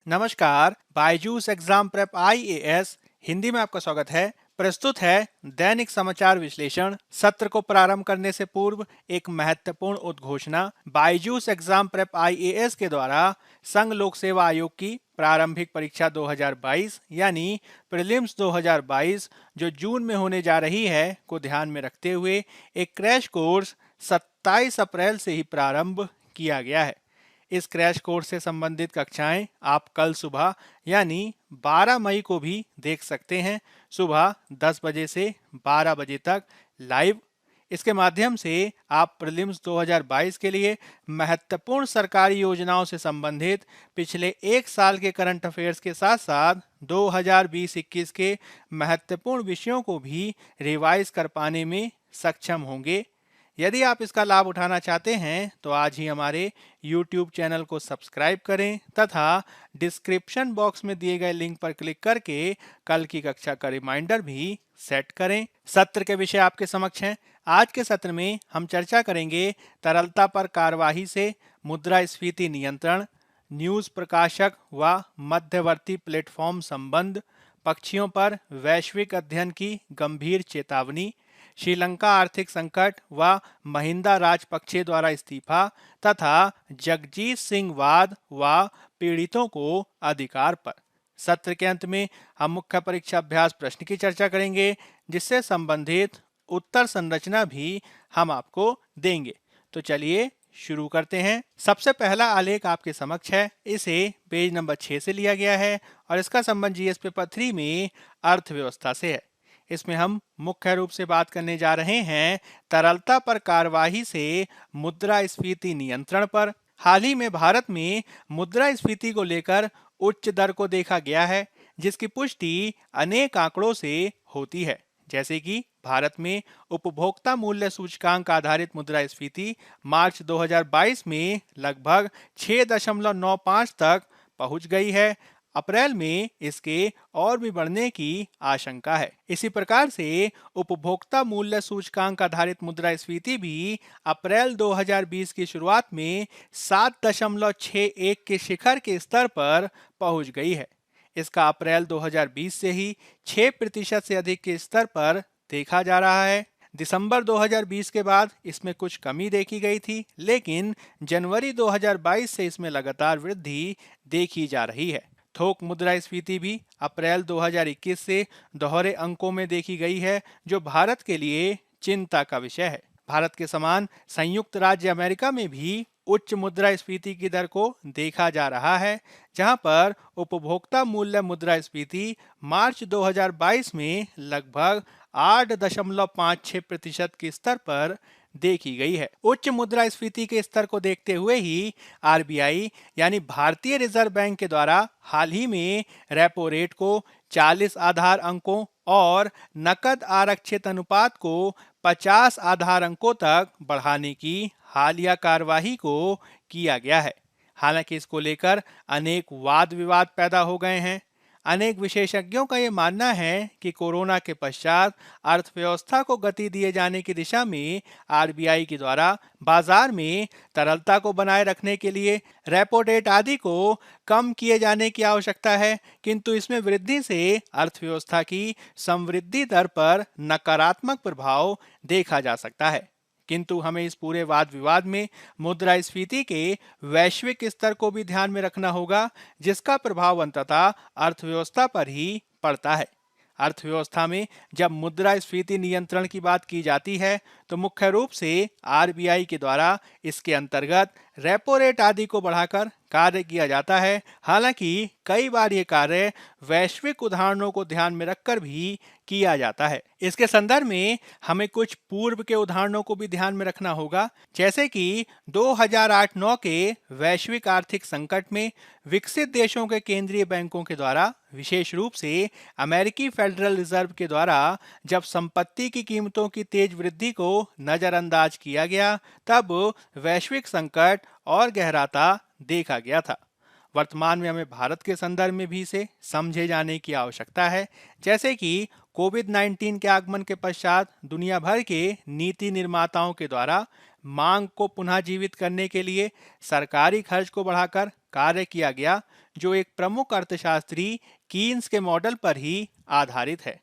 नमस्कार, Byju's exam prep IAS Hindi में आपका स्वागत है। प्रस्तुत है दैनिक समाचार विश्लेषण। सत्र को प्रारंभ करने से पूर्व एक महत्वपूर्ण उद्घोषणा। बायजूस एग्जाम प्रेप आईएएस के द्वारा संघ लोक सेवा आयोग की प्रारंभिक परीक्षा 2022 यानी प्रीलिम्स 2022 जो जून में होने जा रही है को ध्यान में रखते हुए एक क्रैश कोर्स 27 अप्रैल से ही प्रारंभ किया गया है। इस क्रैश कोर्स से संबंधित कक्षाएं आप कल सुबह यानी 12 मई को भी देख सकते हैं। सुबह 10 बजे से 12 बजे तक लाइव। इसके माध्यम से आप प्रीलिम्स 2022 के लिए महत्वपूर्ण सरकारी योजनाओं से संबंधित पिछले एक साल के करंट अफेयर्स के साथ साथ 2020-21 के महत्वपूर्ण विषयों को भी रिवाइज कर पाने में सक्षम होंगे। यदि आप इसका लाभ उठाना चाहते हैं तो आज ही हमारे YouTube चैनल को सब्सक्राइब करें तथा डिस्क्रिप्शन बॉक्स में दिए गए लिंक पर क्लिक करके कल की कक्षा का रिमाइंडर भी सेट करें। सत्र के विषय आपके समक्ष हैं। आज के सत्र में हम चर्चा करेंगे तरलता पर कार्यवाही से मुद्रास्फीति नियंत्रण, न्यूज प्रकाशक व मध्यवर्ती प्लेटफॉर्म संबंध, पक्षियों पर वैश्विक अध्ययन की गंभीर चेतावनी, श्रीलंका आर्थिक संकट व महिंदा राजपक्षे द्वारा इस्तीफा तथा जगजीत सिंह वाद व पीड़ितों को अधिकार पर। सत्र के अंत में हम मुख्य परीक्षा अभ्यास प्रश्न की चर्चा करेंगे जिससे संबंधित उत्तर संरचना भी हम आपको देंगे। तो चलिए शुरू करते हैं। सबसे पहला आलेख आपके समक्ष है। इसे पेज नंबर 6 से लिया गया है और इसका संबंध जीएस पेपर 3 में अर्थव्यवस्था से है। इसमें हम मुख्य रूप से बात करने जा रहे हैं तरलता पर कार्यवाही से मुद्रास्फीति नियंत्रण पर। हाल ही में भारत में मुद्रास्फीति को लेकर उच्च दर को देखा गया है जिसकी पुष्टि अनेक आंकड़ों से होती है, जैसे कि भारत में उपभोक्ता मूल्य सूचकांक आधारित मुद्रास्फीति मार्च 2022 में लगभग 6.95 तक पहुंच गई है। अप्रैल में इसके और भी बढ़ने की आशंका है। इसी प्रकार से उपभोक्ता मूल्य सूचकांक आधारित मुद्रास्फीति भी अप्रैल 2020 की शुरुआत में 7.61 के शिखर के स्तर पर पहुंच गई है। इसका अप्रैल 2020 से ही 6% से अधिक के स्तर पर देखा जा रहा है। दिसंबर 2020 के बाद इसमें कुछ कमी देखी गई थी, लेकिन जनवरी 2022 से इसमें लगातार वृद्धि देखी जा रही है। थोक मुद्रास्फीति भी अप्रैल 2021 से दोहरे अंकों में देखी गई है, जो भारत के लिए चिंता का विषय है। भारत के समान संयुक्त राज्य अमेरिका में भी उच्च मुद्रास्फीति की दर को देखा जा रहा है, जहां पर उपभोक्ता मूल्य मुद्रास्फीति मार्च 2022 में लगभग 8.56% के स्तर पर देखी गई है। उच्च मुद्रास्फीति के स्तर को देखते हुए ही आरबीआई यानी भारतीय रिजर्व बैंक के द्वारा हाल ही में रेपो रेट को 40 आधार अंकों और नकद आरक्षित अनुपात को 50 आधार अंकों तक बढ़ाने की हालिया कार्यवाही को किया गया है। हालांकि इसको लेकर अनेक वाद विवाद पैदा हो गए हैं। अनेक विशेषज्ञों का ये मानना है कि कोरोना के पश्चात अर्थव्यवस्था को गति दिए जाने की दिशा में आरबीआई के द्वारा बाजार में तरलता को बनाए रखने के लिए रेपो रेट आदि को कम किए जाने की आवश्यकता है, किंतु इसमें वृद्धि से अर्थव्यवस्था की समवृद्धि दर पर नकारात्मक प्रभाव देखा जा सकता है। किंतु हमें इस पूरे वाद विवाद में मुद्रास्फीति के वैश्विक स्तर को भी ध्यान में रखना होगा, जिसका प्रभाव अंततः अर्थव्यवस्था पर ही पड़ता है। अर्थव्यवस्था में जब मुद्रास्फीति नियंत्रण की बात की जाती है तो मुख्य रूप से आरबीआई के द्वारा इसके अंतर्गत रेपो रेट आदि को बढ़ाकर कार्य किया जाता है। हालांकि कई बार ये कार्य वैश्विक उदाहरणों को ध्यान में रखकर भी किया जाता है। इसके संदर्भ में हमें कुछ पूर्व के उदाहरणों को भी ध्यान में रखना होगा, जैसे कि 2008-9 के वैश्विक आर्थिक संकट में विकसित देशों के केंद्रीय बैंकों के द्वारा, विशेष रूप से अमेरिकी फेडरल रिजर्व के द्वारा जब संपत्ति की कीमतों की तेज वृद्धि को नजरअंदाज किया गया, तब वैश्विक संकट और गहराता देखा गया था। वर्तमान में हमें भारत के संदर्भ में भी इसे समझे जाने की आवश्यकता है, जैसे कि कोविड-19 के आगमन के पश्चात दुनिया भर के नीति निर्माताओं के द्वारा मांग को पुनः जीवित करने के लिए सरकारी खर्च को बढ़ाकर कार्य किया गया, जो एक प्रमुख अर्थशास्त्री कीन्स के मॉडल पर ही आधारित है।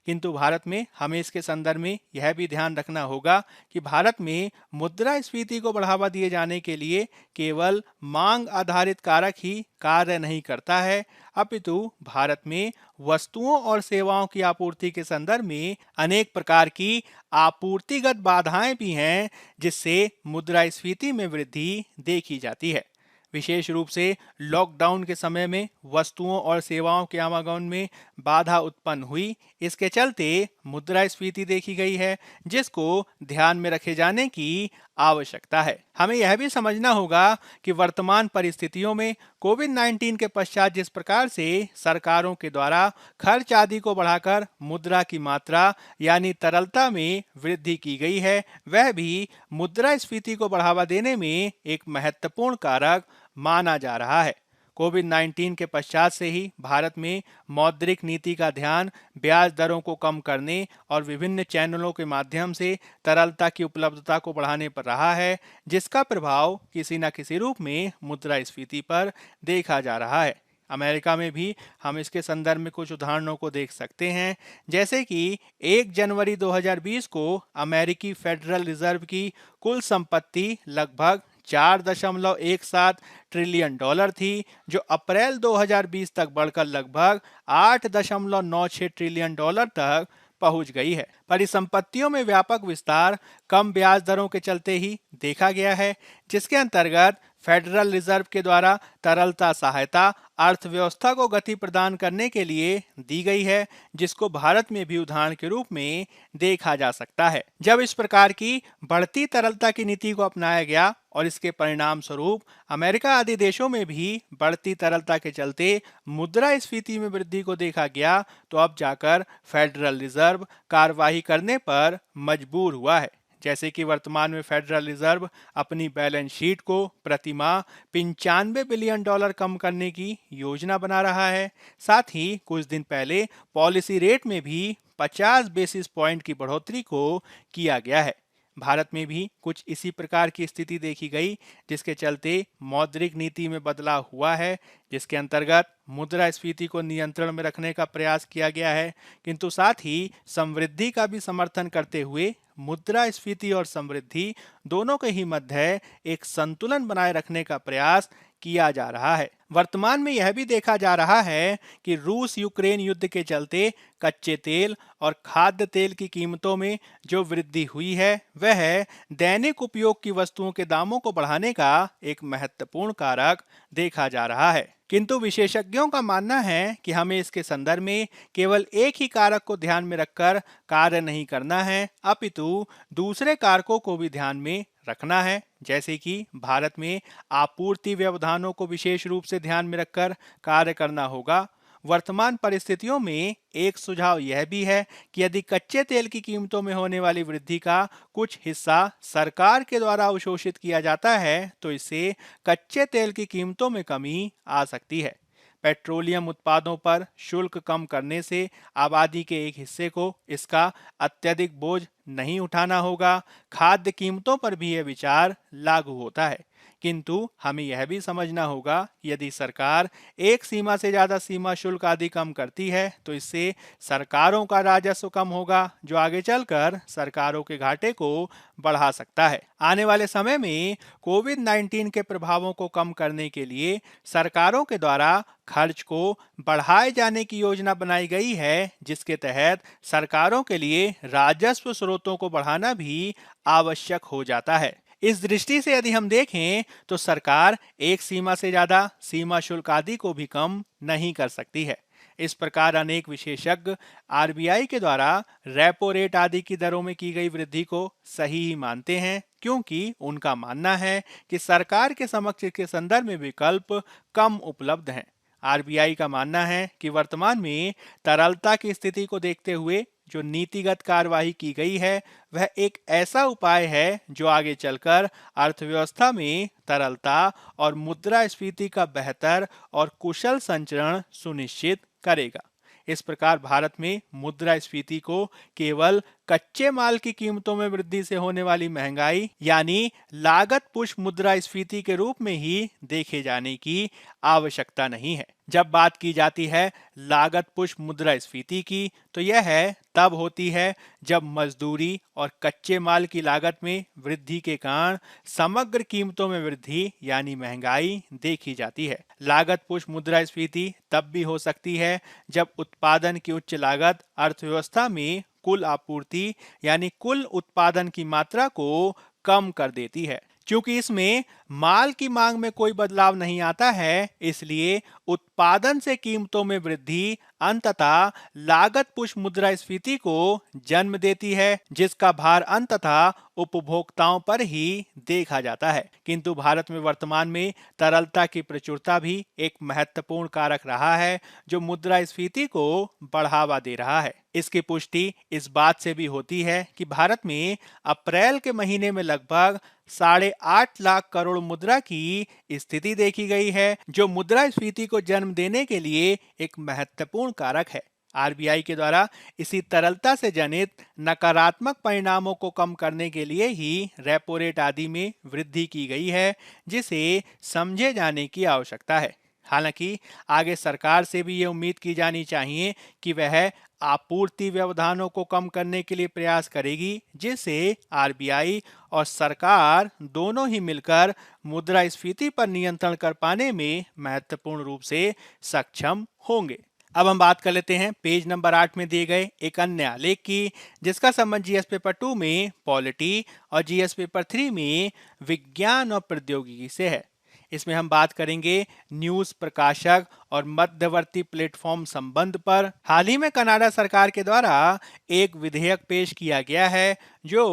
किंतु भारत में हमें इसके संदर्भ में यह भी ध्यान रखना होगा कि भारत में मुद्रास्फीति को बढ़ावा दिए जाने के लिए केवल मांग आधारित कारक ही कार्य नहीं करता है, अपितु भारत में वस्तुओं और सेवाओं की आपूर्ति के संदर्भ में अनेक प्रकार की आपूर्तिगत बाधाएं भी हैं, जिससे मुद्रास्फीति में वृद्धि देखी जाती है। विशेष रूप से लॉकडाउन के समय में वस्तुओं और सेवाओं के आवागमन में बाधा उत्पन्न हुई। इसके चलते मुद्रास्फीति देखी गई है, जिसको ध्यान में रखे जाने की आवश्यकता है। हमें यह भी समझना होगा कि वर्तमान परिस्थितियों में कोविड-19 के पश्चात जिस प्रकार से सरकारों के द्वारा खर्च आदि को बढ़ाकर मुद्रा की मात्रा यानी तरलता में वृद्धि की गई है, वह भी मुद्रास्फीति को बढ़ावा देने में एक महत्वपूर्ण कारक माना जा रहा है। कोविड-19 के पश्चात से ही भारत में मौद्रिक नीति का ध्यान ब्याज दरों को कम करने और विभिन्न चैनलों के माध्यम से तरलता की उपलब्धता को बढ़ाने पर रहा है, जिसका प्रभाव किसी न किसी रूप में मुद्रास्फीति पर देखा जा रहा है। अमेरिका में भी हम इसके संदर्भ में कुछ उदाहरणों को देख सकते हैं, जैसे कि 1 जनवरी 2020 को अमेरिकी फेडरल रिजर्व की कुल संपत्ति लगभग 4.17 ट्रिलियन डॉलर थी, जो अप्रैल 2020 तक बढ़कर लगभग 8.96 ट्रिलियन डॉलर तक पहुंच गई है। परिसंपत्तियों में व्यापक विस्तार कम ब्याज दरों के चलते ही देखा गया है, जिसके अंतर्गत फेडरल रिजर्व के द्वारा तरलता सहायता अर्थव्यवस्था को गति प्रदान करने के लिए दी गई है, जिसको भारत में भी उदाहरण के रूप में देखा जा सकता है। जब इस प्रकार की बढ़ती तरलता की नीति को अपनाया गया और इसके परिणाम स्वरूप अमेरिका आदि देशों में भी बढ़ती तरलता के चलते मुद्रास्फीति में वृद्धि को देखा गया, तो अब जाकर फेडरल रिजर्व कार्रवाई करने पर मजबूर हुआ है। जैसे कि वर्तमान में फेडरल रिजर्व अपनी बैलेंस शीट को प्रति माह 95 बिलियन डॉलर कम करने की योजना बना रहा है। साथ ही कुछ दिन पहले पॉलिसी रेट में भी 50 बेसिस पॉइंट की बढ़ोतरी को किया गया है। भारत में भी कुछ इसी प्रकार की स्थिति देखी गई, जिसके चलते मौद्रिक नीति में बदलाव हुआ है, जिसके अंतर्गत मुद्रास्फीति को नियंत्रण में रखने का प्रयास किया गया है, किंतु साथ ही समृद्धि का भी समर्थन करते हुए मुद्रास्फीति और समृद्धि दोनों के ही मध्य एक संतुलन बनाए रखने का प्रयास किया जा रहा है। वर्तमान में यह भी देखा जा रहा है कि रूस यूक्रेन युद्ध के चलते कच्चे तेल और खाद्य तेल की कीमतों में जो वृद्धि हुई है, वह दैनिक उपयोग की वस्तुओं के दामों को बढ़ाने का एक महत्वपूर्ण कारक देखा जा रहा है। किंतु विशेषज्ञों का मानना है कि हमें इसके संदर्भ में केवल एक ही कारक को ध्यान में रखकर कार्य नहीं करना है, अपितु दूसरे कारकों को भी ध्यान में रखना है। जैसे कि भारत में आपूर्ति व्यवधानों को विशेष रूप से ध्यान में रखकर कार्य करना होगा। वर्तमान परिस्थितियों में एक सुझाव यह भी है कि यदि कच्चे तेल की कीमतों में होने वाली वृद्धि का कुछ हिस्सा सरकार के द्वारा अवशोषित किया जाता है, तो इससे कच्चे तेल की कीमतों में कमी आ सकती है। पेट्रोलियम उत्पादों पर शुल्क कम करने से आबादी के एक हिस्से को इसका अत्यधिक बोझ नहीं उठाना होगा। खाद्य कीमतों पर भी यह विचार लागू होता है, किंतु हमें यह भी समझना होगा यदि सरकार एक सीमा से ज्यादा सीमा शुल्क आदि कम करती है, तो इससे सरकारों का राजस्व कम होगा, जो आगे चलकर सरकारों के घाटे को बढ़ा सकता है। आने वाले समय में कोविड-19 के प्रभावों को कम करने के लिए सरकारों के द्वारा खर्च को बढ़ाए जाने की योजना बनाई गई है, जिसके तहत सरकारों के लिए राजस्व स्रोतों को बढ़ाना भी आवश्यक हो जाता है। इस दृष्टि से यदि हम देखें तो सरकार एक सीमा से ज्यादा सीमा शुल्क आदि को भी कम नहीं कर सकती है। इस प्रकार अनेक विशेषज्ञ आरबीआई के द्वारा रेपो रेट आदि की दरों में की गई वृद्धि को सही ही मानते हैं, क्योंकि उनका मानना है कि सरकार के समक्ष के संदर्भ में विकल्प कम उपलब्ध हैं। आरबीआई का मानना है कि वर्तमान में तरलता की स्थिति को देखते हुए जो नीतिगत कार्यवाही की गई है, वह एक ऐसा उपाय है जो आगे चलकर अर्थव्यवस्था में तरलता और मुद्रास्फीति का बेहतर और कुशल संचरण सुनिश्चित करेगा। इस प्रकार भारत में मुद्रास्फीति को केवल कच्चे माल की कीमतों में वृद्धि से होने वाली महंगाई यानी लागत पुश मुद्रास्फीति के रूप में ही देखे जाने की आवश्यकता नहीं है। जब बात की जाती है लागत पुश मुद्रास्फीति की तो यह तब होती है जब मजदूरी और कच्चे माल की लागत में वृद्धि के कारण समग्र कीमतों में वृद्धि यानी महंगाई देखी जाती है। लागत पुश मुद्रास्फीति तब भी हो सकती है जब उत्पादन की उच्च लागत अर्थव्यवस्था में कुल आपूर्ति यानी कुल उत्पादन की मात्रा को कम कर देती है। क्योंकि इसमें माल की मांग में कोई बदलाव नहीं आता है, इसलिए उत्पादन से कीमतों में वृद्धि अंततः लागत पुश मुद्रास्फीति को जन्म देती है, जिसका भार अंततः उपभोक्ताओं पर ही देखा जाता है। किंतु भारत में वर्तमान में तरलता की प्रचुरता भी एक महत्वपूर्ण कारक रहा है जो मुद्रास्फीति को बढ़ावा दे रहा है। इसकी पुष्टि इस बात से भी होती है कि भारत में अप्रैल के महीने में लगभग 8.5 लाख करोड़ मुद्रा की स्थिति देखी गई है, जो मुद्रास्फीति को जन्म देने के लिए एक महत्वपूर्ण कारक है। आरबीआई के द्वारा इसी तरलता से जनित नकारात्मक परिणामों को कम करने के लिए ही रेपो रेट आदि में वृद्धि की गई है, जिसे समझे जाने की आवश्यकता है। हालांकि आगे सरकार से भी ये उम्मीद की जानी चाहिए कि वह आपूर्ति व्यवधानों को कम करने के लिए प्रयास करेगी, जिससे आरबीआई और सरकार दोनों ही मिलकर मुद्रास्फीति पर नियंत्रण कर पाने में महत्वपूर्ण रूप से सक्षम होंगे। अब हम बात कर लेते हैं पेज नंबर 8 में दिए गए एक अन्य आलेख की, जिसका संबंध जीएस पेपर 2 में पॉलिटी और जीएस पेपर 3 में विज्ञान और प्रौद्योगिकी से है। इसमें हम बात करेंगे न्यूज प्रकाशक और मध्यवर्ती प्लेटफॉर्म संबंध पर। हाल ही में कनाडा सरकार के द्वारा एक विधेयक पेश किया गया है जो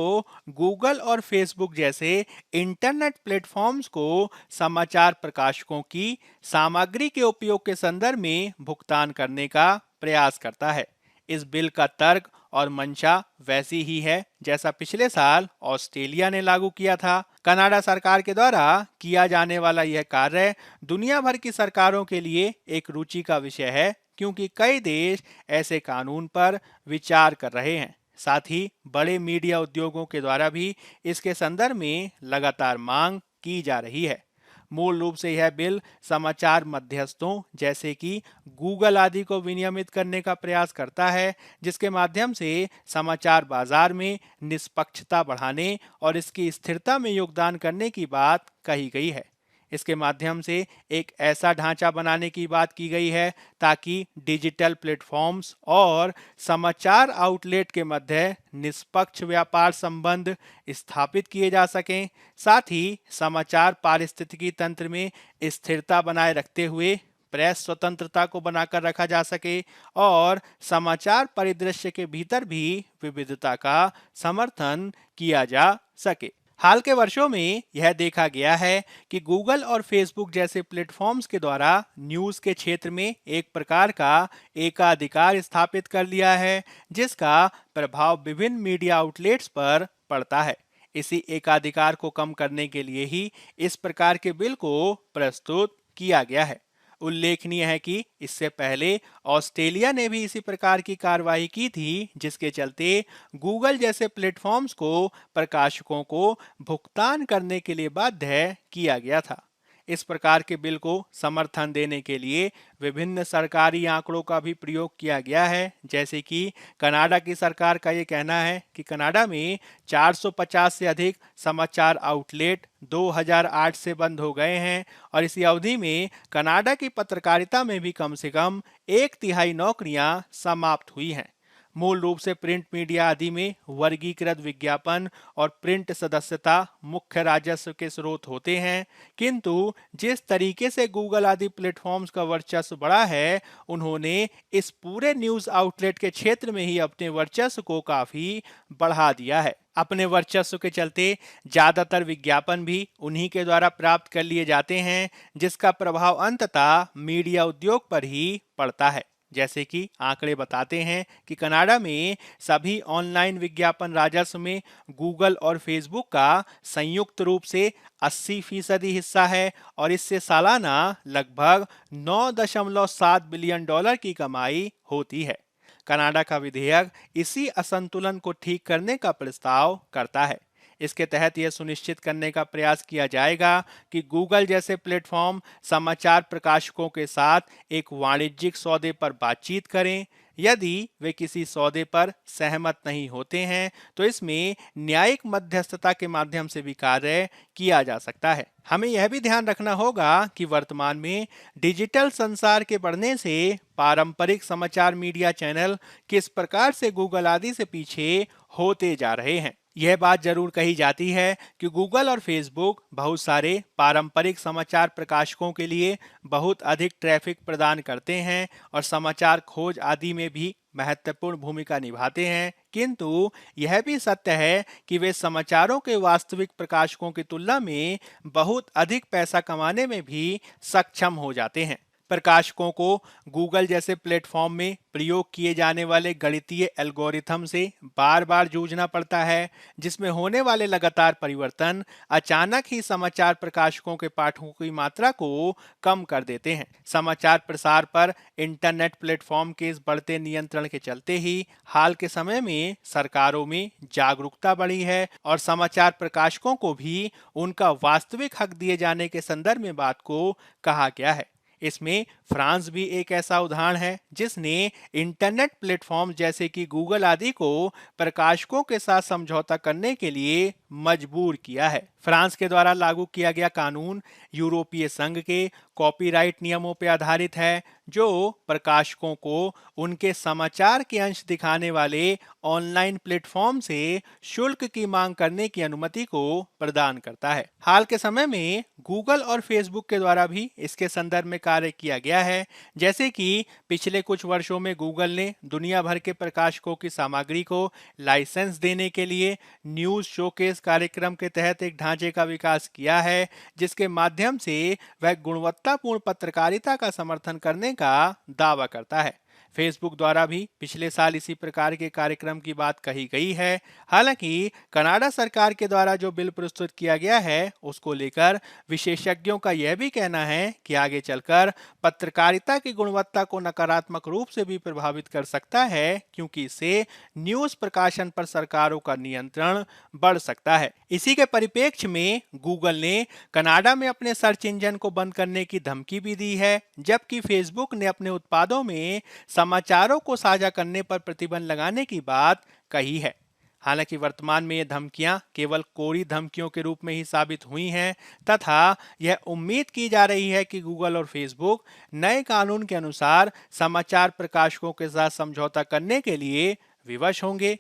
गूगल और फेसबुक जैसे इंटरनेट प्लेटफॉर्म्स को समाचार प्रकाशकों की सामग्री के उपयोग के संदर्भ में भुगतान करने का प्रयास करता है। इस बिल का तर्क और मंशा वैसी ही है जैसा पिछले साल ऑस्ट्रेलिया ने लागू किया था। कनाडा सरकार के द्वारा किया जाने वाला यह कार्य दुनिया भर की सरकारों के लिए एक रुचि का विषय है, क्योंकि कई देश ऐसे कानून पर विचार कर रहे हैं। साथ ही बड़े मीडिया उद्योगों के द्वारा भी इसके संदर्भ में लगातार मांग की जा रही है। मूल रूप से यह बिल समाचार मध्यस्थों जैसे कि गूगल आदि को विनियमित करने का प्रयास करता है, जिसके माध्यम से समाचार बाजार में निष्पक्षता बढ़ाने और इसकी स्थिरता में योगदान करने की बात कही गई है। इसके माध्यम से एक ऐसा ढांचा बनाने की बात की गई है ताकि डिजिटल प्लेटफॉर्म्स और समाचार आउटलेट के मध्य निष्पक्ष व्यापार संबंध स्थापित किए जा सकें। साथ ही समाचार पारिस्थितिकी तंत्र में स्थिरता बनाए रखते हुए प्रेस स्वतंत्रता को बनाकर रखा जा सके और समाचार परिदृश्य के भीतर भी विविधता का समर्थन किया जा सके। हाल के वर्षों में यह देखा गया है कि गूगल और फेसबुक जैसे प्लेटफॉर्म्स के द्वारा न्यूज के क्षेत्र में एक प्रकार का एकाधिकार स्थापित कर लिया है, जिसका प्रभाव विभिन्न मीडिया आउटलेट्स पर पड़ता है। इसी एकाधिकार को कम करने के लिए ही इस प्रकार के बिल को प्रस्तुत किया गया है। उल्लेखनीय है कि इससे पहले ऑस्ट्रेलिया ने भी इसी प्रकार की कार्रवाई की थी, जिसके चलते गूगल जैसे प्लेटफॉर्म्स को प्रकाशकों को भुगतान करने के लिए बाध्य किया गया था। इस प्रकार के बिल को समर्थन देने के लिए विभिन्न सरकारी आंकड़ों का भी प्रयोग किया गया है, जैसे कि कनाडा की सरकार का ये कहना है कि कनाडा में 450 से अधिक समाचार आउटलेट 2008 से बंद हो गए हैं और इसी अवधि में कनाडा की पत्रकारिता में भी कम से कम 1/3 नौकरियां समाप्त हुई हैं। मूल रूप से प्रिंट मीडिया आदि में वर्गीकृत विज्ञापन और प्रिंट सदस्यता मुख्य राजस्व के स्रोत होते हैं, किंतु जिस तरीके से गूगल आदि प्लेटफॉर्म्स का वर्चस्व बढ़ा है, उन्होंने इस पूरे न्यूज आउटलेट के क्षेत्र में ही अपने वर्चस्व को काफी बढ़ा दिया है। अपने वर्चस्व के चलते ज्यादातर विज्ञापन भी उन्हीं के द्वारा प्राप्त कर लिए जाते हैं, जिसका प्रभाव अंततः मीडिया उद्योग पर ही पड़ता है। जैसे कि आंकड़े बताते हैं कि कनाडा में सभी ऑनलाइन विज्ञापन राजस्व में गूगल और फेसबुक का संयुक्त रूप से 80% हिस्सा है और इससे सालाना लगभग 9.7 बिलियन डॉलर की कमाई होती है। कनाडा का विधेयक इसी असंतुलन को ठीक करने का प्रस्ताव करता है। इसके तहत यह सुनिश्चित करने का प्रयास किया जाएगा कि गूगल जैसे प्लेटफॉर्म समाचार प्रकाशकों के साथ एक वाणिज्यिक सौदे पर बातचीत करें। यदि वे किसी सौदे पर सहमत नहीं होते हैं तो इसमें न्यायिक मध्यस्थता के माध्यम से भी कार्य किया जा सकता है। हमें यह भी ध्यान रखना होगा कि वर्तमान में डिजिटल संसार के बढ़ने से पारंपरिक समाचार मीडिया चैनल किस प्रकार से गूगल आदि से पीछे होते जा रहे हैं। यह बात जरूर कही जाती है कि गूगल और फेसबुक बहुत सारे पारंपरिक समाचार प्रकाशकों के लिए बहुत अधिक ट्रैफिक प्रदान करते हैं और समाचार खोज आदि में भी महत्वपूर्ण भूमिका निभाते हैं, किंतु यह भी सत्य है कि वे समाचारों के वास्तविक प्रकाशकों की तुलना में बहुत अधिक पैसा कमाने में भी सक्षम हो जाते हैं। प्रकाशकों को गूगल जैसे प्लेटफॉर्म में प्रयोग किए जाने वाले गणितीय एल्गोरिथम से बार बार जूझना पड़ता है, जिसमें होने वाले लगातार परिवर्तन अचानक ही समाचार प्रकाशकों के पाठकों की मात्रा को कम कर देते हैं। समाचार प्रसार पर इंटरनेट प्लेटफॉर्म के इस बढ़ते नियंत्रण के चलते ही हाल के समय में सरकारों में जागरूकता बढ़ी है और समाचार प्रकाशकों को भी उनका वास्तविक हक दिए जाने के संदर्भ में बात को कहा गया है। इसमें फ्रांस भी एक ऐसा उदाहरण है जिसने इंटरनेट प्लेटफॉर्म जैसे कि गूगल आदि को प्रकाशकों के साथ समझौता करने के लिए मजबूर किया है। फ्रांस के द्वारा लागू किया गया कानून यूरोपीय संघ के कॉपीराइट नियमों पर आधारित है, जो प्रकाशकों को उनके समाचार के अंश दिखाने वाले ऑनलाइन प्लेटफॉर्म से शुल्क की मांग करने की अनुमति को प्रदान करता है। हाल के समय में गूगल और फेसबुक के द्वारा भी इसके संदर्भ में कार्य किया गया है, जैसे कि पिछले कुछ वर्षों में गूगल ने दुनिया भर के प्रकाशकों की सामग्री को लाइसेंस देने के लिए न्यूज शोकेस कार्यक्रम के तहत एक ढांचे का विकास किया है, जिसके माध्यम से वह गुणवत्तापूर्ण पत्रकारिता का समर्थन करने का दावा करता है। फेसबुक द्वारा भी पिछले साल इसी प्रकार के कार्यक्रम की बात कही गई है। हालांकि कनाडा सरकार के द्वारा जो बिल प्रस्तुत किया गया है उसको लेकर विशेषज्ञों का यह भी कहना है कि आगे चलकर पत्रकारिता की गुणवत्ता को नकारात्मक रूप से भी प्रभावित कर सकता है, क्योंकि इससे न्यूज प्रकाशन पर सरकारों का नियंत्रण बढ़ सकता है। इसी के परिप्रेक्ष्य में गूगल ने कनाडा में अपने सर्च इंजन को बंद करने की धमकी भी दी है, जबकि फेसबुक ने अपने उत्पादों में समाचारों को साझा करने पर प्रतिबंध लगाने की बात कही है। हालांकि वर्तमान में ये धमकियां केवल कोरी धमकियों के रूप में ही साबित हुई हैं तथा यह उम्मीद की जा रही है कि गूगल और फेसबुक नए कानून के अनुसार समाचार प्रकाशकों के साथ समझौता करने के लिए विवश होंगे।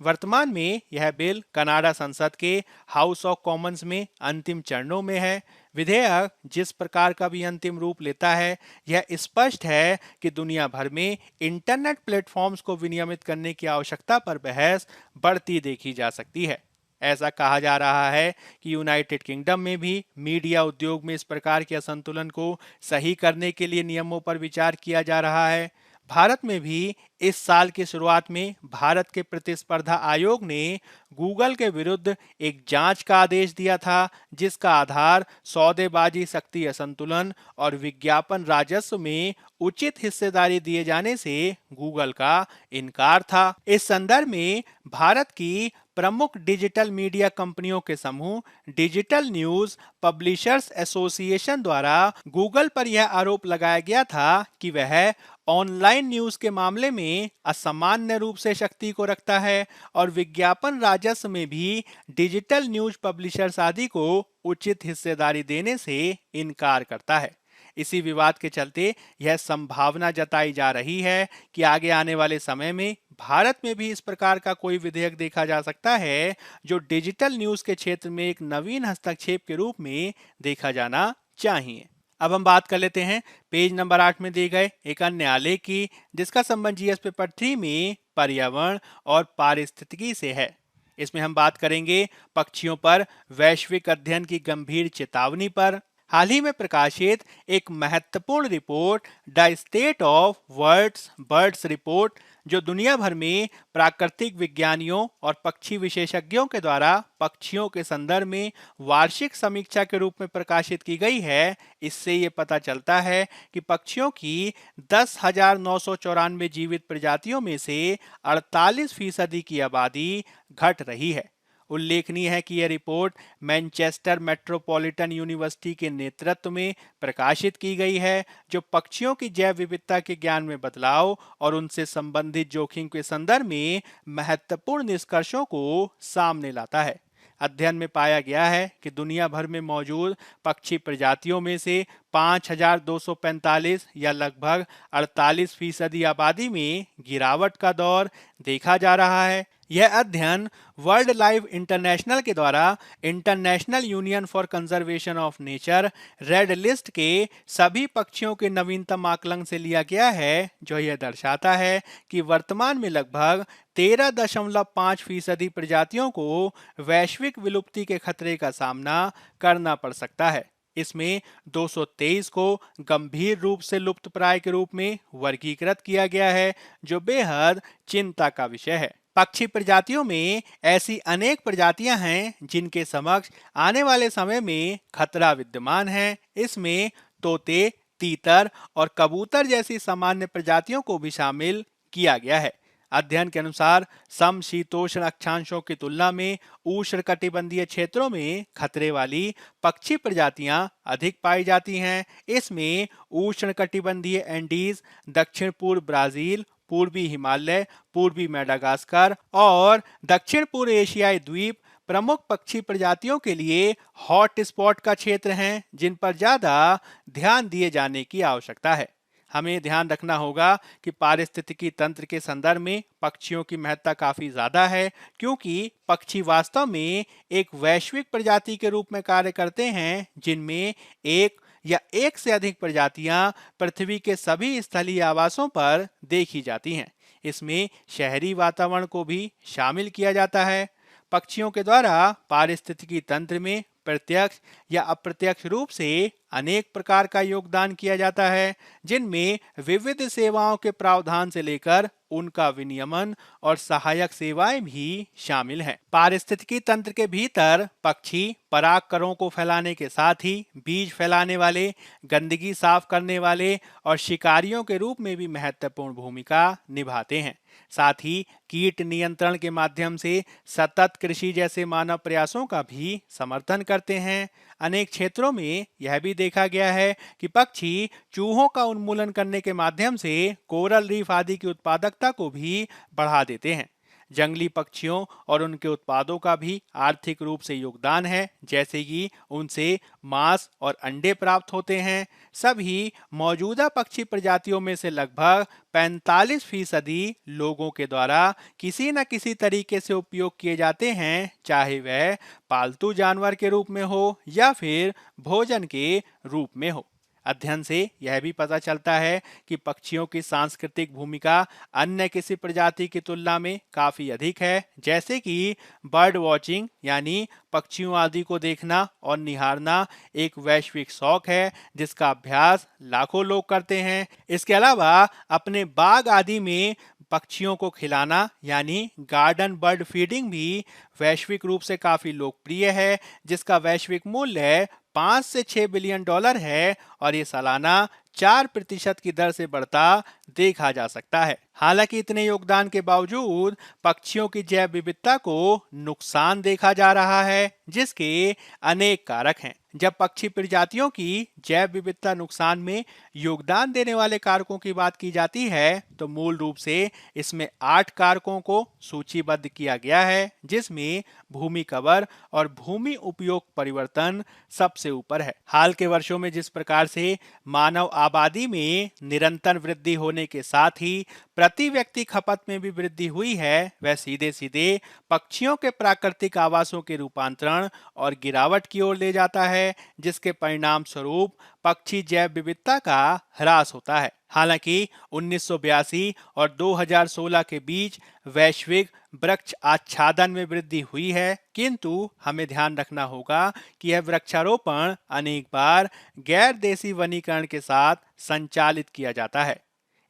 वर्तमान में यह बिल कनाडा संसद के हाउस ऑफ कॉमन्स में अंतिम चरणों में है। विधेयक जिस प्रकार का भी अंतिम रूप लेता है, यह स्पष्ट है कि दुनिया भर में इंटरनेट प्लेटफॉर्म्स को विनियमित करने की आवश्यकता पर बहस बढ़ती देखी जा सकती है। ऐसा कहा जा रहा है कि यूनाइटेड किंगडम में भी मीडिया उद्योग में इस प्रकार के असंतुलन को सही करने के लिए नियमों पर विचार किया जा रहा है। भारत में भी इस साल की शुरुआत में भारत के प्रतिस्पर्धा आयोग ने गूगल के विरुद्ध एक जांच का आदेश दिया था, जिसका आधार सौदेबाजी, शक्ति असंतुलन और विज्ञापन राजस्व में उचित हिस्सेदारी दिए जाने से गूगल का इनकार था। इस संदर्भ में भारत की प्रमुख डिजिटल मीडिया कंपनियों के समूह डिजिटल न्यूज पब्लिशर्स एसोसिएशन द्वारा गूगल पर यह आरोप लगाया गया था कि वह ऑनलाइन न्यूज के मामले में असामान्य रूप से शक्ति को रखता है और विज्ञापन राजस्व में भी डिजिटल न्यूज पब्लिशर्स आदि को उचित हिस्सेदारी देने से इनकार करता है। इसी विवाद के चलते यह संभावना जताई जा रही है कि आगे आने वाले समय में भारत में भी इस प्रकार का कोई विधेयक देखा जा सकता है, जो डिजिटल न्यूज के क्षेत्र में एक नवीन हस्तक्षेप के रूप में देखा जाना चाहिए। अब हम बात कर लेते हैं पेज नंबर 8 में दिए गए एक अन्य आलेख की, जिसका संबंध जीएस पेपर 3 में पर्यावरण और पारिस्थितिकी से है। इसमें हम बात करेंगे पक्षियों पर वैश्विक अध्ययन की गंभीर चेतावनी पर। हाल ही में प्रकाशित एक महत्वपूर्ण report the state of world's birds report, जो दुनिया भर में प्राकृतिक विज्ञानियों और पक्षी विशेषज्ञों के द्वारा पक्षियों के संदर्भ में वार्षिक समीक्षा के रूप में प्रकाशित की गई है, इससे ये पता चलता है कि पक्षियों की 10,994 जीवित प्रजातियों में से 48% की आबादी घट रही है। उल्लेखनीय है कि यह रिपोर्ट मैनचेस्टर मेट्रोपॉलिटन यूनिवर्सिटी के नेतृत्व में प्रकाशित की गई है, जो पक्षियों की जैव विविधता के ज्ञान में बदलाव और उनसे संबंधित जोखिम के संदर्भ में महत्वपूर्ण निष्कर्षों को सामने लाता है। अध्ययन में पाया गया है कि दुनिया भर में मौजूद पक्षी प्रजातियों में से 5,245 या लगभग 48% आबादी में गिरावट का दौर देखा जा रहा है। यह अध्ययन वर्ल्ड लाइफ इंटरनेशनल के द्वारा international union for conservation of nature red list के सभी पक्षियों के नवीनतम आकलन से लिया गया है, जो यह दर्शाता है कि वर्तमान में लगभग 13.5% प्रजातियों को वैश्विक विलुप्ति के खतरे का सामना करना पड़ सकता है। इसमें 223 को गंभीर रूप से लुप्तप्राय के रूप में वर्गीकृत किया गया है, जो बेहद चिंता का विषय है। पक्षी प्रजातियों में ऐसी अनेक प्रजातियां हैं जिनके समक्ष आने वाले समय में खतरा विद्यमान है। इसमें तोते, तीतर और कबूतर जैसी सामान्य प्रजातियों को भी शामिल किया गया है। अध्ययन के अनुसार समशीतोष्ण अक्षांशों की तुलना में उष्णकटिबंधीय क्षेत्रों में खतरे वाली पक्षी प्रजातियां अधिक पाई जाती हैं। इसमें उष्णकटिबंधीय एंडीज, दक्षिण पूर्व ब्राजील, पूर्वी हिमालय, पूर्वी मेडागास्कर और दक्षिण पूर्व एशियाई द्वीप प्रमुख पक्षी प्रजातियों के लिए हॉट स्पॉट का क्षेत्र हैं, जिन पर ज्यादा ध्यान दिए जाने की आवश्यकता है। हमें ध्यान रखना होगा कि पारिस्थितिकी तंत्र के संदर्भ में पक्षियों की महत्ता काफी ज्यादा है, क्योंकि पक्षी वास्तव में एक वैश्विक प्रजाति के रूप में कार्य करते हैं, जिनमें एक या एक से अधिक प्रजातियां पृथ्वी के सभी स्थलीय आवासों पर देखी जाती हैं। इसमें शहरी वातावरण को भी शामिल किया जाता है। पक्षियों के द्वारा पारिस्थितिकी तंत्र में प्रत्यक्ष या अप्रत्यक्ष रूप से अनेक प्रकार का योगदान किया जाता है, जिनमें विविध सेवाओं के प्रावधान से लेकर उनका विनियमन और सहायक सेवाएं भी शामिल हैं। पारिस्थितिकी तंत्र के भीतर पक्षी परागकणों को फैलाने के साथ ही बीज फैलाने वाले, गंदगी साफ करने वाले और शिकारियों के रूप में भी महत्वपूर्ण भूमिका निभाते हैं। साथ ही कीट नियंत्रण के माध्यम से सतत कृषि जैसे मानव प्रयासों का भी समर्थन करते हैं। अनेक क्षेत्रों में यह भी देखा गया है कि पक्षी चूहों का उन्मूलन करने के माध्यम से कोरल रीफ आदि की उत्पादकता को भी बढ़ा देते हैं। जंगली पक्षियों और उनके उत्पादों का भी आर्थिक रूप से योगदान है, जैसे कि उनसे मांस और अंडे प्राप्त होते हैं। सभी मौजूदा पक्षी प्रजातियों में से लगभग 45% लोगों के द्वारा किसी न किसी तरीके से उपयोग किए जाते हैं, चाहे वह पालतू जानवर के रूप में हो या फिर भोजन के रूप में हो। अध्ययन से यह भी पता चलता है कि पक्षियों की सांस्कृतिक भूमिका अन्य किसी प्रजाति की तुलना में काफी अधिक है, जैसे कि बर्ड वॉचिंग यानी पक्षियों आदि को देखना और निहारना एक वैश्विक शौक है, जिसका अभ्यास लाखों लोग करते हैं। इसके अलावा अपने बाग आदि में पक्षियों को खिलाना यानी गार्डन बर्ड फीडिंग भी वैश्विक रूप से काफी लोकप्रिय है, जिसका वैश्विक मूल्य 5 से 6 बिलियन डॉलर है और ये सालाना 4% की दर से बढ़ता देखा जा सकता है। हालांकि इतने योगदान के बावजूद पक्षियों की जैव विविधता को नुकसान देखा जा रहा है, जिसके अनेक कारक हैं। जब पक्षी प्रजातियों की जैव विविधता नुकसान में योगदान देने वाले कारकों की बात की जाती है, तो मूल रूप से इसमें 8 कारकों को सूचीबद्ध किया गया है, जिसमें भूमि कवर और भूमि उपयोग परिवर्तन सबसे ऊपर है। हाल के वर्षों में जिस प्रकार से मानव आबादी में निरंतर वृद्धि होने के साथ ही प्रति व्यक्ति खपत में भी वृद्धि हुई है, वह सीधे सीधे पक्षियों के प्राकृतिक आवासों के रूपांतरण और गिरावट की ओर ले जाता है, जिसके परिणाम स्वरूप पक्षी जैव विविधता का ह्रास होता है। हालांकि 1982 और 2016 के बीच वैश्विक वृक्ष आच्छादन में वृद्धि हुई है, किंतु हमें ध्यान रखना होगा कि यह वृक्षारोपण अनेक बार गैर देसी वनीकरण के साथ संचालित किया जाता है।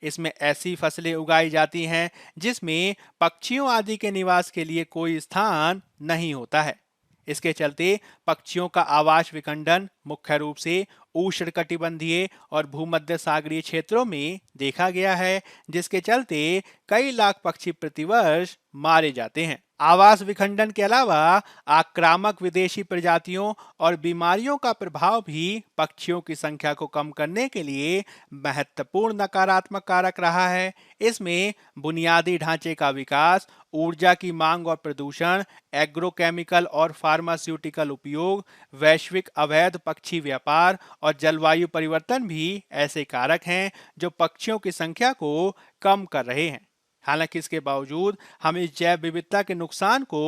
इसमें ऐसी फसलें उगाई जाती हैं जिसमें पक्षियों आदि के निवास के लिए कोई स्थान नहीं होता है। इसके चलते पक्षियों का आवास विखंडन मुख्य रूप से उष्णकटिबंधीय और भूमध्य सागरीय क्षेत्रों में देखा गया है, जिसके चलते कई लाख पक्षी प्रतिवर्ष मारे जाते हैं। आवास विखंडन के अलावा आक्रामक विदेशी प्रजातियों और बीमारियों का प्रभाव भी पक्षियों की संख्या को कम करने के लिए महत्वपूर्ण नकारात्मक कारक रहा है। इसमें बुनियादी ढांचे का विकास, ऊर्जा की मांग और प्रदूषण, एग्रोकेमिकल और फार्मास्यूटिकल उपयोग, वैश्विक अवैध पक्षी व्यापार और जलवायु परिवर्तन भी ऐसे कारक हैं जो पक्षियों की संख्या को कम कर रहे हैं। हालांकि इसके बावजूद हम इस जैव विविधता के नुकसान को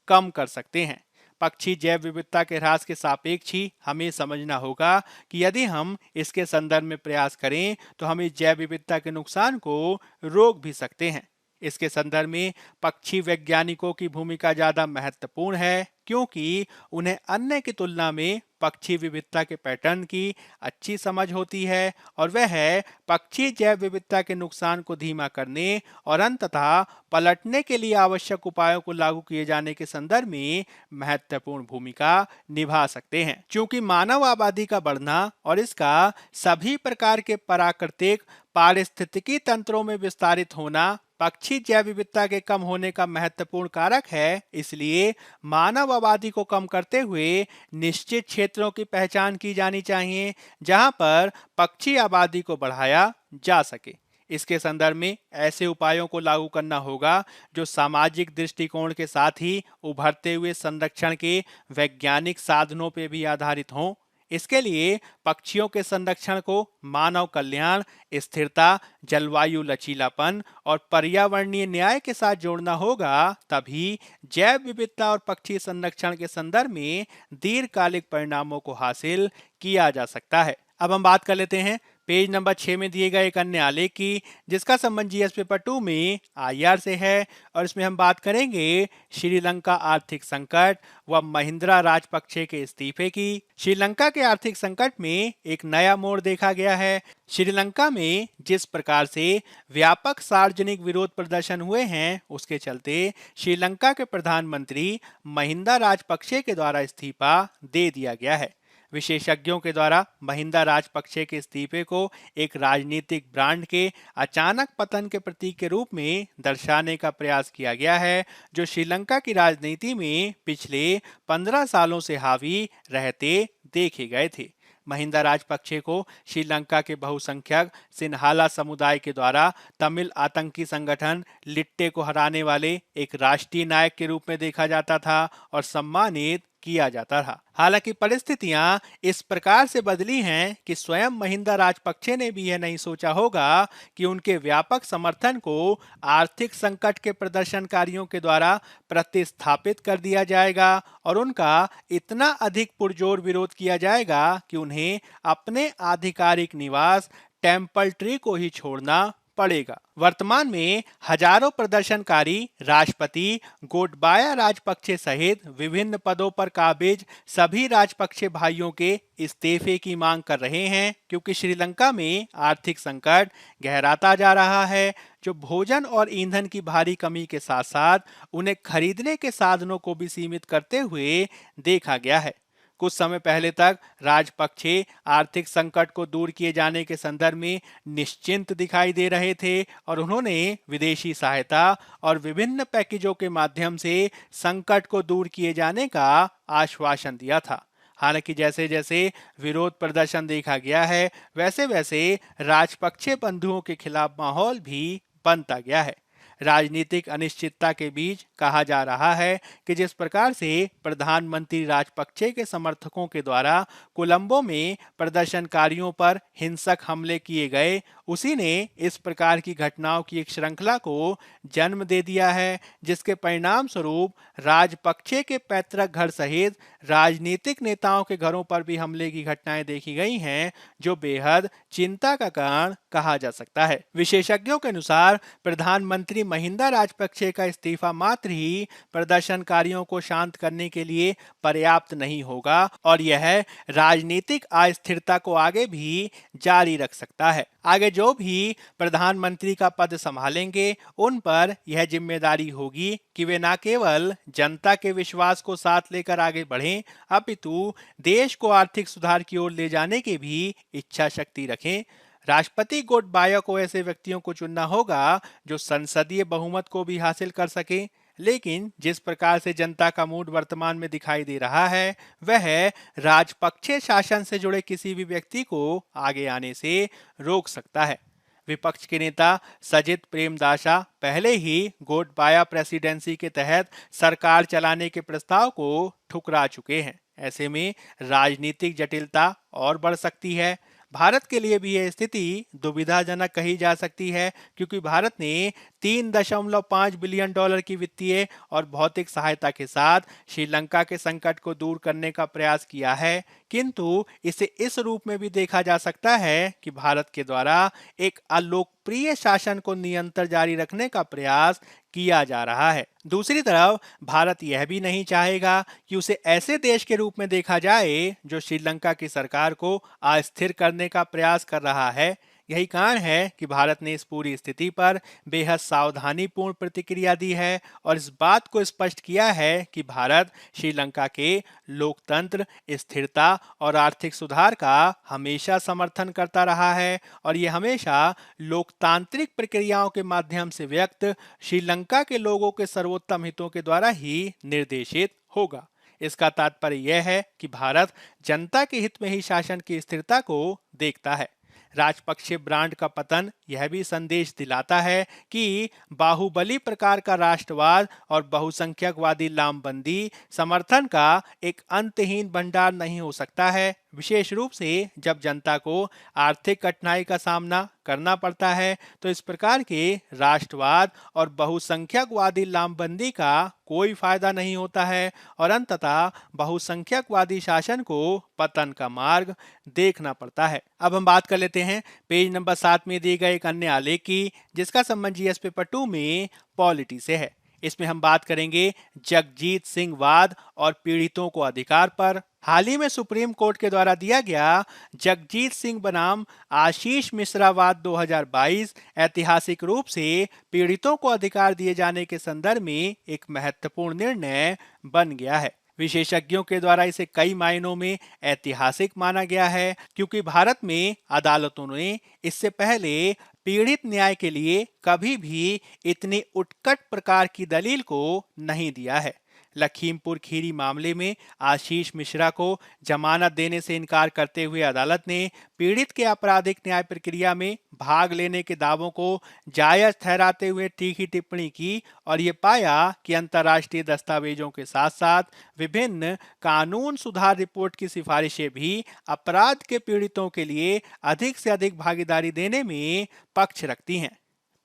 कम कर सकते हैं। पक्षी जैव विविधता के ह्रास के सापेक्ष ही हमें समझना होगा कि यदि हम इसके संदर्भ में प्रयास करें तो हम इस जैव विविधता के नुकसान को रोक भी सकते हैं। इसके संदर्भ में पक्षी वैज्ञानिकों की भूमिका ज्यादा महत्वपूर्ण है, क्योंकि उन्हें अन्य की तुलना में पक्षी विविधता के पैटर्न की अच्छी समझ होती है और वह पक्षी जैव विविधता के नुकसान को धीमा करने और अंततः पलटने के लिए आवश्यक उपायों को लागू किए जाने के संदर्भ में महत्वपूर्ण भूमिका निभा सकते हैं। चूंकि मानव आबादी का बढ़ना और इसका सभी प्रकार के प्राकृतिक पारिस्थितिकी तंत्रों में विस्तारित होना पक्षी जैव विविधता के कम होने का महत्वपूर्ण कारक है, इसलिए मानव आबादी को कम करते हुए निश्चित क्षेत्रों की पहचान की जानी चाहिए जहां पर पक्षी आबादी को बढ़ाया जा सके। इसके संदर्भ में ऐसे उपायों को लागू करना होगा जो सामाजिक दृष्टिकोण के साथ ही उभरते हुए संरक्षण के वैज्ञानिक साधनों पर भी आधारित हों। इसके लिए पक्षियों के संरक्षण को मानव कल्याण, स्थिरता, जलवायु लचीलापन और पर्यावरणीय न्याय के साथ जोड़ना होगा, तभी जैव विविधता और पक्षी संरक्षण के संदर्भ में दीर्घकालिक परिणामों को हासिल किया जा सकता है। अब हम बात कर लेते हैं पेज नंबर 6 में दिए गए एक अन्य आलेख की, जिसका संबंध जीएस पेपर 2 में आईआर से है और इसमें हम बात करेंगे श्रीलंका आर्थिक संकट व महिंद्रा राजपक्षे के इस्तीफे की। श्रीलंका के आर्थिक संकट में एक नया मोड़ देखा गया है। श्रीलंका में जिस प्रकार से व्यापक सार्वजनिक विरोध प्रदर्शन हुए हैं, उसके चलते श्रीलंका के प्रधानमंत्री महिंदा राजपक्षे के द्वारा इस्तीफा दे दिया गया है। विशेषज्ञों के द्वारा महिंदा राजपक्षे के इस्तीफे को एक राजनीतिक ब्रांड के अचानक पतन के प्रतीक के रूप में दर्शाने का प्रयास किया गया है, जो श्रीलंका की राजनीति में पिछले 15 सालों से हावी रहते देखे गए थे। महिंदा राजपक्षे को श्रीलंका के बहुसंख्यक सिन्हाला समुदाय के द्वारा तमिल आतंकी संगठन लिट्टे को हराने वाले एक राष्ट्रीय नायक के रूप में देखा जाता था और सम्मानित किया जाता था। हालांकि परिस्थितियां इस प्रकार से बदली हैं कि स्वयं महिंदा राजपक्षे ने भी यह नहीं सोचा होगा कि उनके व्यापक समर्थन को आर्थिक संकट के प्रदर्शनकारियों के द्वारा प्रतिस्थापित कर दिया जाएगा और उनका इतना अधिक पुरजोर विरोध किया जाएगा कि उन्हें अपने आधिकारिक निवास टेम्पल ट्री को ही छोड़ना पड़ेगा। वर्तमान में हजारों प्रदर्शनकारी राष्ट्रपति गोटबाया राजपक्षे सहित विभिन्न पदों पर काबिज सभी राजपक्षे भाइयों के इस्तीफे की मांग कर रहे हैं, क्योंकि श्रीलंका में आर्थिक संकट गहराता जा रहा है, जो भोजन और ईंधन की भारी कमी के साथ साथ उन्हें खरीदने के साधनों को भी सीमित करते हुए देखा गया है। कुछ समय पहले तक राजपक्षे आर्थिक संकट को दूर किए जाने के संदर्भ में निश्चिंत दिखाई दे रहे थे और उन्होंने विदेशी सहायता और विभिन्न पैकेजों के माध्यम से संकट को दूर किए जाने का आश्वासन दिया था। हालांकि जैसे जैसे विरोध प्रदर्शन देखा गया है, वैसे वैसे राजपक्षे बंधुओं के खिलाफ माहौल भी बनता गया है। राजनीतिक अनिश्चितता के बीच कहा जा रहा है कि जिस प्रकार से प्रधानमंत्री राजपक्षे के समर्थकों के द्वारा कोलंबो में प्रदर्शनकारियों पर हिंसक हमले किए गए, उसी ने इस प्रकार की घटनाओं की एक श्रृंखला को जन्म दे दिया है, जिसके परिणाम स्वरूप राजपक्षे के पैतृक घर सहित राजनीतिक नेताओं के घरों पर भी हमले की घटनाएं देखी गई हैं, जो बेहद चिंता का कारण कहा जा सकता है। विशेषज्ञों के अनुसार प्रधानमंत्री महिंदा राजपक्षे का इस्तीफा मात्र ही प्रदर्शनकारियों को शांत करने के लिए पर्याप्त नहीं होगा और यह राजनीतिक अस्थिरता को आगे भी जारी रख सकता है। आगे जो भी प्रधानमंत्री का पद संभालेंगे, उन पर यह जिम्मेदारी होगी कि वे न केवल जनता के विश्वास को साथ लेकर आगे बढ़ें, अपितु देश को आर्थिक सुधार की ओर ले जाने की भी इच्छा शक्ति रखें। राष्ट्रपति गोटबाया को ऐसे व्यक्तियों को चुनना होगा जो संसदीय बहुमत को भी हासिल कर सके, लेकिन जिस प्रकार से जनता का मूड वर्तमान में दिखाई दे रहा है, वह राजपक्षे शासन से जुड़े किसी भी व्यक्ति को आगे आने से रोक सकता है। विपक्ष के नेता सजित प्रेमदासा पहले ही गोटबाया प्रेसिडेंसी के तहत सरकार चलाने के प्रस्ताव को ठुकरा चुके हैं। ऐसे में राजनीतिक जटिलता और बढ़ सकती है। भारत के लिए भी यह स्थिति दुविधाजनक कही जा सकती है, क्योंकि भारत ने 3.5 बिलियन डॉलर की वित्तीय और भौतिक सहायता के साथ श्रीलंका के संकट को दूर करने का प्रयास किया है, किंतु इसे इस रूप में भी देखा जा सकता है कि भारत के द्वारा एक अलोकप्रिय शासन को निरंतर जारी रखने का प्रयास किया जा रहा है। दूसरी तरफ भारत यह भी नहीं चाहेगा कि उसे ऐसे देश के रूप में देखा जाए जो श्रीलंका की सरकार को अस्थिर करने का प्रयास कर रहा है। यही कारण है कि भारत ने इस पूरी स्थिति पर बेहद सावधानीपूर्ण प्रतिक्रिया दी है और इस बात को स्पष्ट किया है कि भारत श्रीलंका के लोकतंत्र, स्थिरता और आर्थिक सुधार का हमेशा समर्थन करता रहा है और ये हमेशा लोकतांत्रिक प्रक्रियाओं के माध्यम से व्यक्त श्रीलंका के लोगों के सर्वोत्तम हितों के द्वारा ही निर्देशित होगा। इसका तात्पर्य यह है कि भारत जनता के हित में ही शासन की स्थिरता को देखता है। राजपक्षे ब्रांड का पतन यह भी संदेश दिलाता है कि बाहुबली प्रकार का राष्ट्रवाद और बहुसंख्यकवादी लामबंदी समर्थन का एक अंतहीन भंडार नहीं हो सकता है, विशेष रूप से जब जनता को आर्थिक कठिनाई का सामना करना पड़ता है। तो इस प्रकार के राष्ट्रवाद और बहुसंख्यकवादी लामबंदी का कोई फायदा नहीं होता है और अंततः बहुसंख्यकवादी शासन को पतन का मार्ग देखना पड़ता है। अब हम बात कर लेते हैं पेज नंबर 7 में दिए गए एक अन्य आलेख की, जिसका संबंध जीएस पेपर 2 में पॉलिटी से है। इसमें हम बात करेंगे जगजीत सिंह वाद और पीड़ितों को अधिकार पर। हाल ही में सुप्रीम कोर्ट के द्वारा दिया गया जगजीत सिंह बनाम आशीष मिश्रा वाद 2022 ऐतिहासिक रूप से पीड़ितों को अधिकार दिए जाने के संदर्भ में एक महत्वपूर्ण निर्णय बन गया है। विशेषज्ञों के द्वारा इसे कई मायनों में ऐतिहासिक माना गया है, क्योंकि भारत में अदालतों ने इससे पहले पीड़ित न्याय के लिए कभी भी इतनी उत्कट प्रकार की दलील को नहीं दिया है। लखीमपुर खीरी मामले में आशीष मिश्रा को जमानत देने से इनकार करते हुए अदालत ने पीड़ित के आपराधिक न्याय प्रक्रिया में भाग लेने के दावों को जायज ठहराते हुए तीखी टिप्पणी की और ये पाया कि अंतर्राष्ट्रीय दस्तावेजों के साथ साथ विभिन्न कानून सुधार रिपोर्ट की सिफारिशें भी अपराध के पीड़ितों के लिए अधिक से अधिक भागीदारी देने में पक्ष रखती हैं।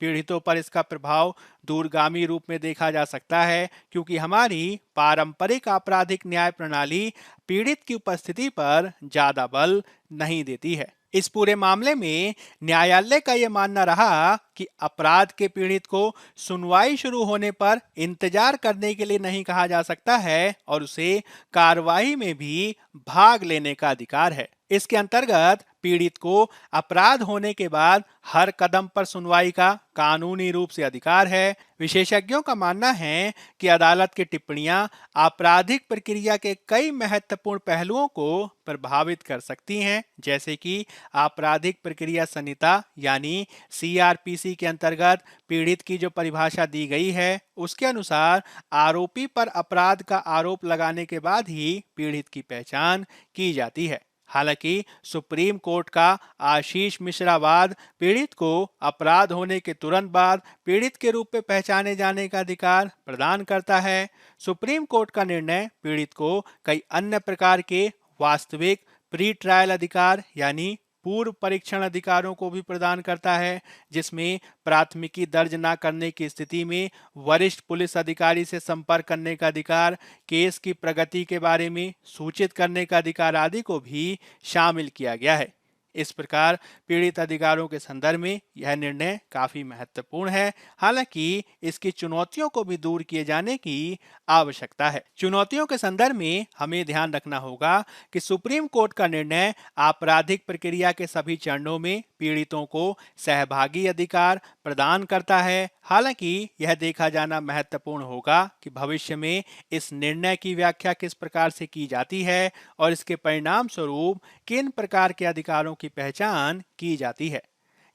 पीड़ितों पर इसका प्रभाव दूरगामी रूप में देखा जा सकता है, क्योंकि हमारी पारंपरिक आपराधिक न्याय प्रणाली पीड़ित की उपस्थिति पर ज्यादा बल नहीं देती है। इस पूरे मामले में न्यायालय का यह मानना रहा कि अपराध के पीड़ित को सुनवाई शुरू होने पर इंतजार करने के लिए नहीं कहा जा सकता है और उसे कार्रवाई में भी भाग लेने का अधिकार है। इसके अंतर्गत पीड़ित को अपराध होने के बाद हर कदम पर सुनवाई का कानूनी रूप से अधिकार है। विशेषज्ञों का मानना है कि अदालत की टिप्पणियां आपराधिक प्रक्रिया के कई महत्वपूर्ण पहलुओं को प्रभावित कर सकती हैं, जैसे कि आपराधिक प्रक्रिया संहिता यानी सीआरपीसी के अंतर्गत पीड़ित की जो परिभाषा दी गई है, उसके अनुसार आरोपी पर अपराध का आरोप लगाने के बाद ही पीड़ित की पहचान की जाती है। हालांकि सुप्रीम कोर्ट का आशीष मिश्रा वाद पीड़ित को अपराध होने के तुरंत बाद पीड़ित के रूप में पहचाने जाने का अधिकार प्रदान करता है। सुप्रीम कोर्ट का निर्णय पीड़ित को कई अन्य प्रकार के वास्तविक प्री ट्रायल अधिकार यानी पूर्व परीक्षण अधिकारों को भी प्रदान करता है, जिसमें प्राथमिकी दर्ज न करने की स्थिति में वरिष्ठ पुलिस अधिकारी से संपर्क करने का अधिकार, केस की प्रगति के बारे में सूचित करने का अधिकार आदि को भी शामिल किया गया है। इस प्रकार पीड़ित अधिकारों के संदर्भ में यह निर्णय काफी महत्वपूर्ण है। हालांकि इसकी चुनौतियों को भी दूर किए जाने की आवश्यकता है। चुनौतियों के संदर्भ में हमें ध्यान रखना होगा कि सुप्रीम कोर्ट का निर्णय आपराधिक प्रक्रिया के सभी चरणों में पीड़ितों को सहभागी अधिकार प्रदान करता है। हालांकि यह देखा जाना महत्वपूर्ण होगा कि भविष्य में इस निर्णय की व्याख्या किस प्रकार से की जाती है और इसके परिणाम स्वरूप किन प्रकार के अधिकारों की पहचान की जाती है।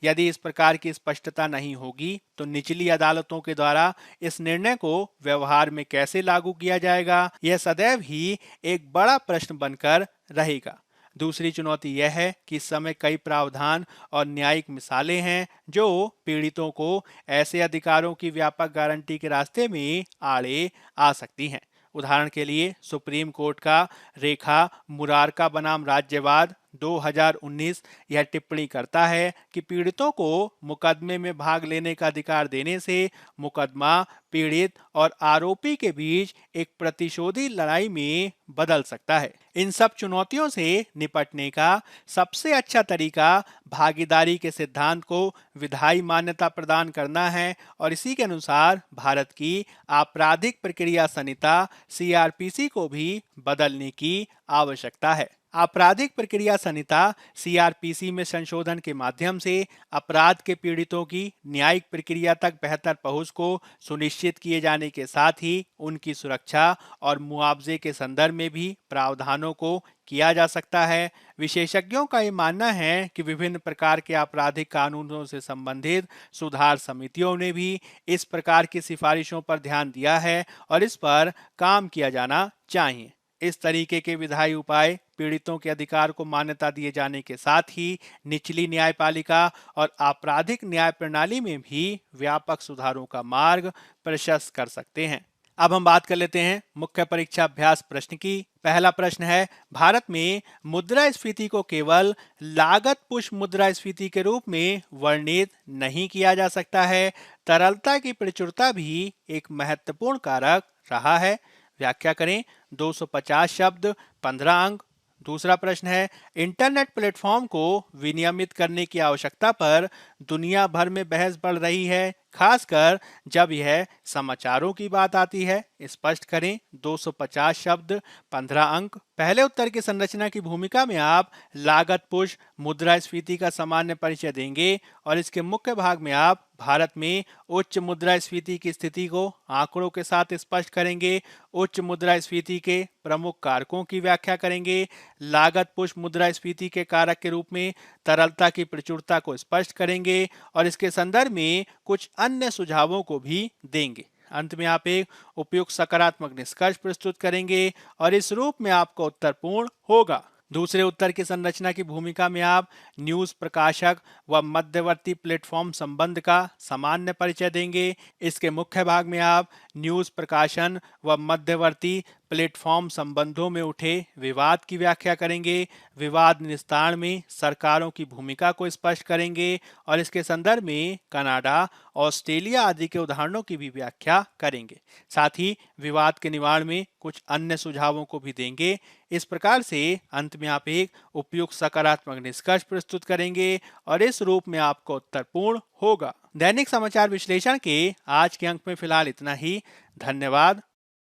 यदि इस प्रकार की स्पष्टता नहीं होगी तो निचली अदालतों के द्वारा इस निर्णय को व्यवहार में कैसे लागू किया जाएगा, यह सदैव ही एक बड़ा प्रश्न बनकर रहेगा। दूसरी चुनौती यह है कि इस समय कई प्रावधान और न्यायिक मिसालें हैं जो पीड़ितों को ऐसे अधिकारों की व्यापक गारंटी के रास्ते में आड़े आ सकती हैं। उदाहरण के लिए सुप्रीम कोर्ट का रेखा मुरारका बनाम राज्यवाद 2019 यह टिप्पणी करता है कि पीड़ितों को मुकदमे में भाग लेने का अधिकार देने से मुकदमा पीड़ित और आरोपी के बीच एक प्रतिशोधी लड़ाई में बदल सकता है। इन सब चुनौतियों से निपटने का सबसे अच्छा तरीका भागीदारी के सिद्धांत को विधायी मान्यता प्रदान करना है और इसी के अनुसार भारत की आपराधिक प्रक्रिया संहिता सीआरपीसी को भी बदलने की आवश्यकता है। आपराधिक प्रक्रिया संहिता सीआरपीसी में संशोधन के माध्यम से अपराध के पीड़ितों की न्यायिक प्रक्रिया तक बेहतर पहुंच को सुनिश्चित किए जाने के साथ ही उनकी सुरक्षा और मुआवजे के संदर्भ में भी प्रावधानों को किया जा सकता है। विशेषज्ञों का ये मानना है कि विभिन्न प्रकार के आपराधिक कानूनों से संबंधित सुधार समितियों ने भी इस प्रकार की सिफारिशों पर ध्यान दिया है और इस पर काम किया जाना चाहिए। इस तरीके के विधायी उपाय पीड़ितों के अधिकार को मान्यता दिए जाने के साथ ही निचली न्यायपालिका और आपराधिक न्याय प्रणाली में भी व्यापक सुधारों का मार्ग प्रशस्त कर सकते हैं। अब हम बात कर लेते हैं मुख्य परीक्षा अभ्यास प्रश्न की। पहला प्रश्न है, भारत में मुद्रास्फीति को केवल लागत पुश मुद्रास्फीति के रूप में वर्णित नहीं किया जा सकता है, तरलता की प्रचुरता भी एक महत्वपूर्ण कारक रहा है। व्याख्या करें। 250 शब्द 15 अंक। दूसरा प्रश्न है, इंटरनेट प्लेटफॉर्म को विनियमित करने की आवश्यकता पर दुनिया भर में बहस बढ़ रही है, खासकर जब यह समाचारों की बात आती है। स्पष्ट करें। 250 शब्द 15 अंक। पहले उत्तर की संरचना की भूमिका में आप लागत पुश मुद्रास्फीति का सामान्य परिचय देंगे और इसके मुख्य भाग में आप भारत में उच्च मुद्रास्फीति की स्थिति को आंकड़ों के साथ स्पष्ट करेंगे, उच्च मुद्रास्फीति के प्रमुख कारकों की व्याख्या करेंगे, लागत पुश मुद्रास्फीति के कारक के रूप में तरलता की प्रचुरता को स्पष्ट करेंगे और इसके संदर्भ में कुछ अन्य सुझावों को भी देंगे। अंत में आप एक उपयुक्त सकारात्मक निष्कर्ष प्रस्तुत करेंगे और इस रूप में आपका उत्तर पूर्ण होगा। दूसरे उत्तर की संरचना की भूमिका में आप न्यूज प्रकाशक व मध्यवर्ती प्लेटफॉर्म संबंध का सामान्य परिचय देंगे। इसके मुख्य भाग में आप न्यूज प्रकाशन व मध्यवर्ती प्लेटफॉर्म संबंधों में उठे विवाद की व्याख्या करेंगे, विवाद निस्तारण में सरकारों की भूमिका को स्पष्ट करेंगे और इसके संदर्भ में कनाडा, ऑस्ट्रेलिया आदि के उदाहरणों की भी व्याख्या करेंगे। साथ ही विवाद के निवारण में कुछ अन्य सुझावों को भी देंगे। इस प्रकार से अंत में आप एक उपयुक्त सकारात्मक निष्कर्ष प्रस्तुत करेंगे और इस रूप में आपका उत्तर पूर्ण होगा। दैनिक समाचार विश्लेषण के आज के अंक में फिलहाल इतना ही। धन्यवाद।